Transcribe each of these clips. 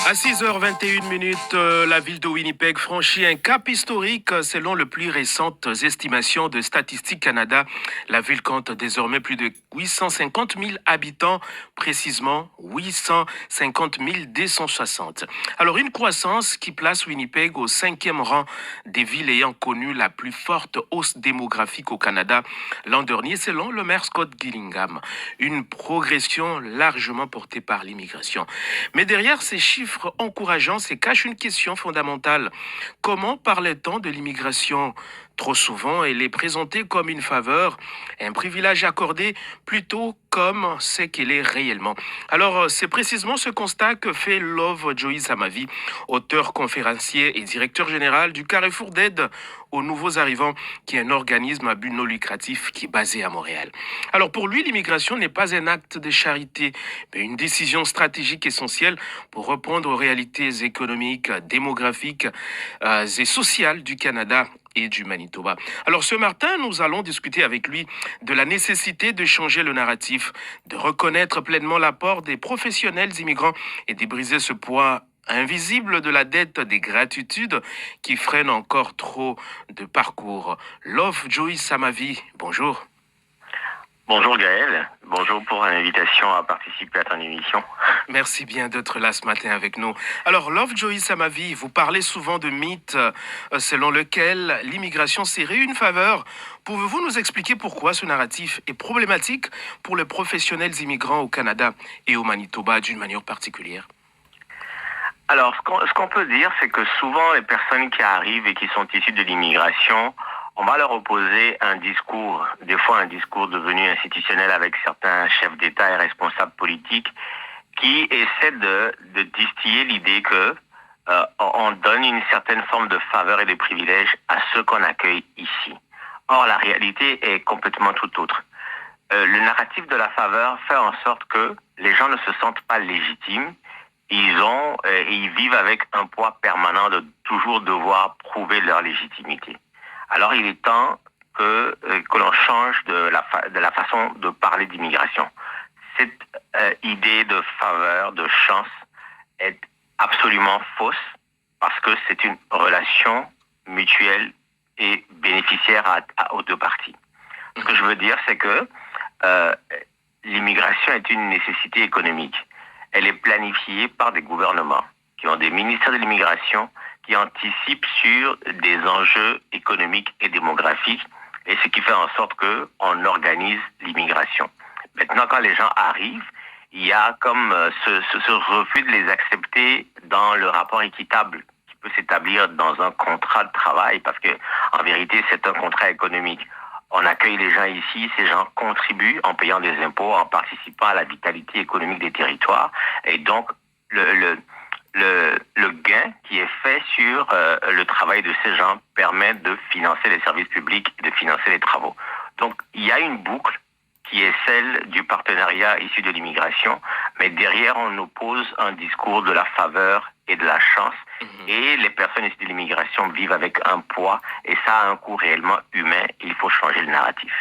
À 6h21, la ville de Winnipeg franchit un cap historique selon les plus récentes estimations de Statistique Canada. La ville compte désormais plus de 850 000 habitants, précisément 850 260. Alors une croissance qui place Winnipeg au cinquième rang des villes ayant connu la plus forte hausse démographique au Canada l'an dernier selon le maire Scott Gillingham. Une progression largement portée par l'immigration. Mais derrière ces chiffres encourageants se cache une question fondamentale. Comment parle-t-on de l'immigration? Trop souvent, elle est présentée comme une faveur, un privilège accordé plutôt comme ce qu'elle est réellement. Alors, c'est précisément ce constat que fait Love Joey Samavi, auteur, conférencier et directeur général du Carrefour d'aide aux nouveaux arrivants, qui est un organisme à but non lucratif qui est basé à Montréal. Alors, pour lui, l'immigration n'est pas un acte de charité, mais une décision stratégique essentielle pour répondre aux réalités économiques, démographiques et sociales du Canada et du Manitoba. Alors ce matin, nous allons discuter avec lui de la nécessité de changer le narratif, de reconnaître pleinement l'apport des professionnels immigrants et de briser ce poids invisible de la dette des gratitudes qui freine encore trop de parcours. Love Joey Samavi, bonjour. Bonjour Gaël, bonjour pour l'invitation à participer à ton émission. Merci bien d'être là ce matin avec nous. Alors, Love Joey Samavi, vous parlez souvent de mythes selon lequel l'immigration serait une faveur. Pouvez-vous nous expliquer pourquoi ce narratif est problématique pour les professionnels immigrants au Canada et au Manitoba d'une manière particulière? Alors, ce qu'on peut dire, c'est que souvent les personnes qui arrivent et qui sont issues de l'immigration, on va leur opposer un discours, des fois un discours devenu institutionnel avec certains chefs d'État et responsables politiques qui essaient de distiller l'idée que on donne une certaine forme de faveur et de privilèges à ceux qu'on accueille ici. Or, la réalité est complètement tout autre. Le narratif de la faveur fait en sorte que les gens ne se sentent pas légitimes. Ils vivent avec un poids permanent de toujours devoir prouver leur légitimité. Alors, il est temps que l'on change de la façon de parler d'immigration. Cette idée de faveur, de chance, est absolument fausse parce que c'est une relation mutuelle et bénéficiaire aux deux parties. Ce que je veux dire, c'est que l'immigration est une nécessité économique. Elle est planifiée par des gouvernements qui ont des ministères de l'immigration qui anticipent sur des enjeux économiques et démographiques, et ce qui fait en sorte qu'on organise l'immigration. Maintenant, quand les gens arrivent, il y a comme ce refus de les accepter dans le rapport équitable qui peut s'établir dans un contrat de travail, parce que en vérité, c'est un contrat économique. On accueille les gens ici, ces gens contribuent en payant des impôts, en participant à la vitalité économique des territoires, et donc le gain qui est fait sur le travail de ces gens permet de financer les services publics et de financer les travaux. Donc, il y a une boucle qui est celle du partenariat issu de l'immigration, mais derrière, on oppose un discours de la faveur et de la chance, et les personnes issues de l'immigration vivent avec un poids, et ça a un coût réellement humain. Il faut changer le narratif.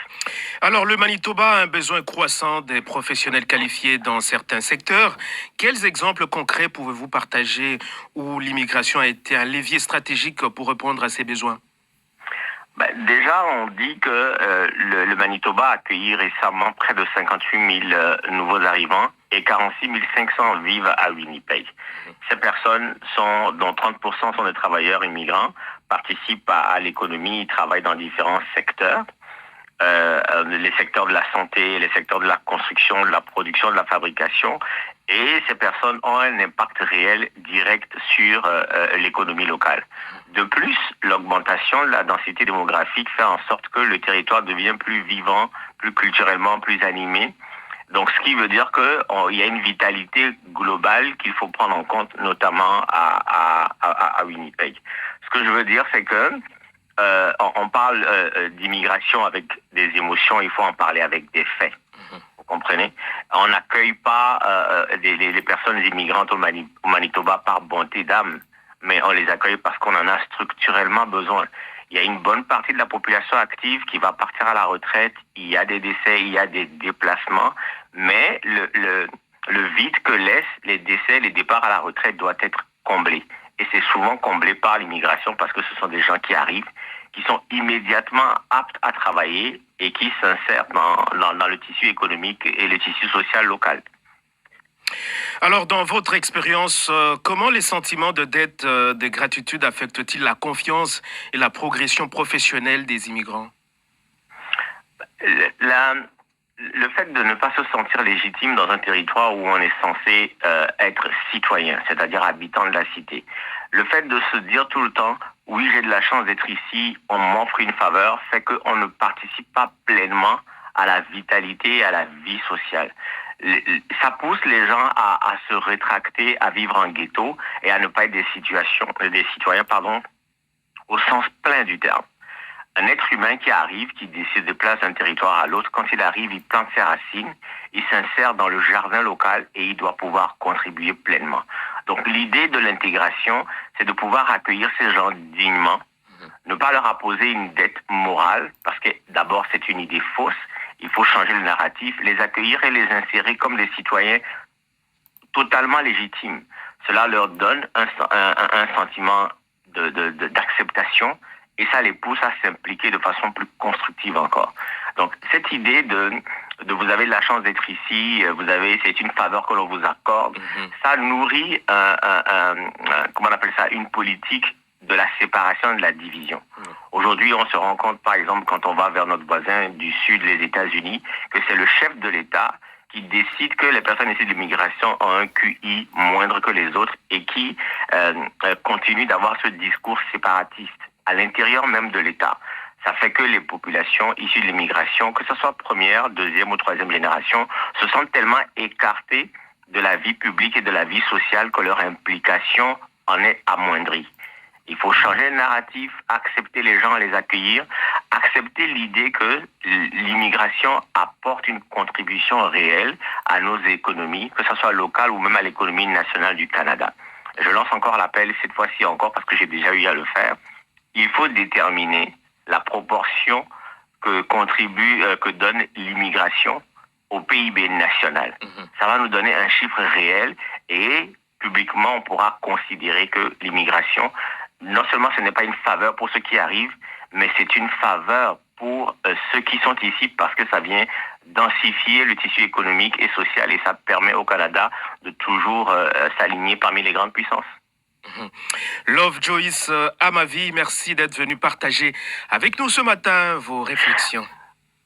Alors, le Manitoba a un besoin croissant des professionnels qualifiés dans certains secteurs. Quels exemples concrets pouvez-vous partager où l'immigration a été un levier stratégique pour répondre à ces besoins? Déjà, on dit que le Manitoba a accueilli récemment près de 58 000 nouveaux arrivants et 46 500 vivent à Winnipeg. Ces personnes, dont 30% sont des travailleurs immigrants, participent à l'économie, ils travaillent dans différents secteurs. Les secteurs de la santé, les secteurs de la construction, de la production, de la fabrication. Et ces personnes ont un impact réel direct sur l'économie locale. De plus, l'augmentation de la densité démographique fait en sorte que le territoire devient plus vivant, plus culturellement, plus animé. Donc, ce qui veut dire qu'il y a une vitalité globale qu'il faut prendre en compte, notamment à Winnipeg. Ce que je veux dire, c'est que on parle d'immigration avec des émotions, il faut en parler avec des faits. Vous comprenez? On n'accueille pas les personnes immigrantes au Manitoba par bonté d'âme, mais on les accueille parce qu'on en a structurellement besoin. Il y a une bonne partie de la population active qui va partir à la retraite, il y a des décès, il y a des déplacements, mais le vide que laissent les décès, les départs à la retraite doit être comblé. Et c'est souvent comblé par l'immigration parce que ce sont des gens qui arrivent, qui sont immédiatement aptes à travailler et qui s'insèrent dans le tissu économique et le tissu social local. Alors, dans votre expérience, comment les sentiments de dette, de gratitude affectent-ils la confiance et la progression professionnelle des immigrants? La, le fait de ne pas se sentir légitime dans un territoire où on est censé être citoyen, c'est-à-dire habitant de la cité. Le fait de se dire tout le temps, oui, j'ai de la chance d'être ici, on m'offre une faveur, fait qu'on ne participe pas pleinement à la vitalité et à la vie sociale. Ça pousse les gens à se rétracter, à vivre en ghetto et à ne pas être des citoyens, au sens plein du terme. Un être humain qui arrive, qui se déplace d'un territoire à l'autre, quand il arrive, il plante ses racines, il s'insère dans le jardin local et il doit pouvoir contribuer pleinement. Donc l'idée de l'intégration, c'est de pouvoir accueillir ces gens dignement, ne pas leur imposer une dette morale, parce que d'abord c'est une idée fausse, il faut changer le narratif, les accueillir et les insérer comme des citoyens totalement légitimes. Cela leur donne un sentiment d'acceptation et ça les pousse à s'impliquer de façon plus constructive encore. Donc cette idée de vous avez de la chance d'être ici, c'est une faveur que l'on vous accorde, ça nourrit comment on appelle ça, une politique de la séparation et de la division. Aujourd'hui, on se rend compte, par exemple, quand on va vers notre voisin du Sud, les États-Unis, que c'est le chef de l'État qui décide que les personnes issues de l'immigration ont un QI moindre que les autres et qui continue d'avoir ce discours séparatiste à l'intérieur même de l'État. Ça fait que les populations issues de l'immigration, que ce soit première, deuxième ou troisième génération, se sentent tellement écartées de la vie publique et de la vie sociale que leur implication en est amoindrie. Il faut changer le narratif, accepter les gens, les accueillir, accepter l'idée que l'immigration apporte une contribution réelle à nos économies, que ce soit locale ou même à l'économie nationale du Canada. Je lance encore l'appel, cette fois-ci encore, parce que j'ai déjà eu à le faire. Il faut déterminer la proportion que donne l'immigration au PIB national. Ça va nous donner un chiffre réel et publiquement, on pourra considérer que l'immigration, non seulement ce n'est pas une faveur pour ceux qui arrivent, mais c'est une faveur pour ceux qui sont ici parce que ça vient densifier le tissu économique et social et ça permet au Canada de toujours s'aligner parmi les grandes puissances. Love Joyce Amavi, merci d'être venu partager avec nous ce matin vos réflexions.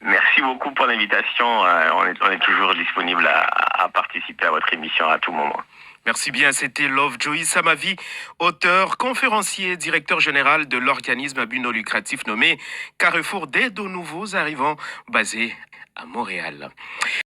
Merci beaucoup pour l'invitation. On est toujours disponible à participer à votre émission à tout moment. Merci bien, c'était Love Joyce Amavi, auteur, conférencier, directeur général de l'organisme à but non lucratif nommé Carrefour d'aide aux nouveaux arrivants basé à Montréal.